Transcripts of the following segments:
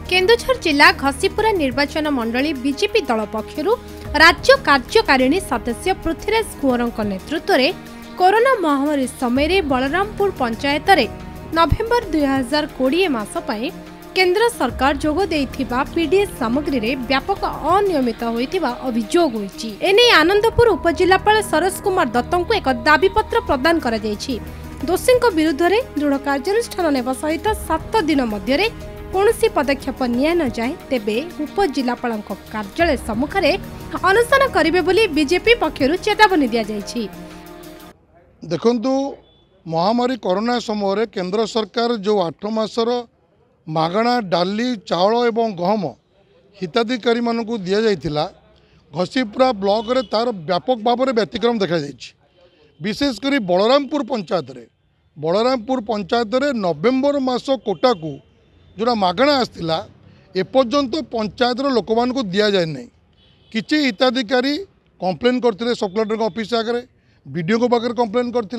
केन्दुझर जिला घसीपुरा निर्वाचन मंडली बीजेपी दल पक्षर राज्य कार्यकारिणी सदस्य पृथ्वीराज कुंवर नेतृत्व में कोरोना महामारी समय बलरामपुर पंचायत रे नवेम्बर 2020 मास केंद्र सरकार जोग देइथिबा पीडीएस सामग्री रे व्यापक अनियमित होइथिबा अभियोग होइछि। एने आनंदपुर उपजिलापाल सरोज कुमार दत्त को एक दाबीपत्र प्रदान करा जाइछि। दोषी विरुद्ध में दृढ़ कार्यानुष्ठान नेबा सहित 7 दिन मध्य कौनसी पदक्षेप निया न जाए तेबे उपजिलापाल कार्यालय सम्मुख में अनुष्ठान करेंगे बोली बीजेपी पक्षर चेतावनी दि जाइछि। देखंतु महामारी कोरोना समय केंद्र सरकार जो 8 मासर मागणा डाली चाउल एवं गहम हिताधिकारी मानक दि जाइथिला घसीपुरा ब्लॉक रे तार व्यापक भाव में व्यतिक्रम देखा जाइछि। विशेषकर बलरामपुर पंचायत रे नवेम्बर मास कोटा को जोड़ा मागणा आसला एपर्यंत पंचायत लोक मान दि जाए ना। किसी हिताधिकारी कंप्लेन करते सब कलेक्टर ऑफिस आगे वीडियो को पाखे कंप्लेन करते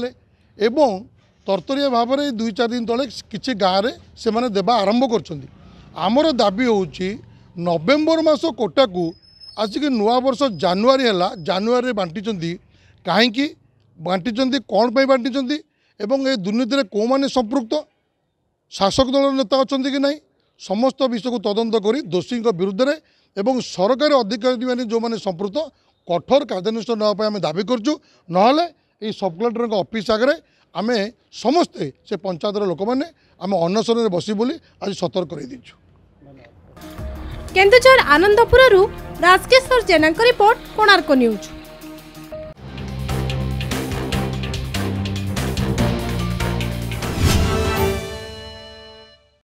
एवं तरतरिया भाव में 2-4 दिन तले किसी गाँव में से माने देवा आरंभ कर दाबी होची नवेम्बर मास कोटा को आसिक नुआ वर्ष जानुआरी बांटी कहीं बांटी कौन पर बांटी एवं ए दुर्नीति कौ माने संपृक्त शासक दल नेता अच्छा कि नहीं समस्त विषय को तदंत कर दोषी विरुद्ध में एवं सरकारी अधिकारी मैंने जो मैंने संपृक्त कठोर कार्यानुष्ठान नापी आम दाबी करूँ ना सब कलेक्टर ऑफिस आगे आम समस्ते से पंचायत लोक मैंने आम अनशन बसी बोली आज सतर्क कर दीचु। केन्दुझर आनंदपुर राजकेश्वर जेना रिपोर्ट कोणार्क न्यूज।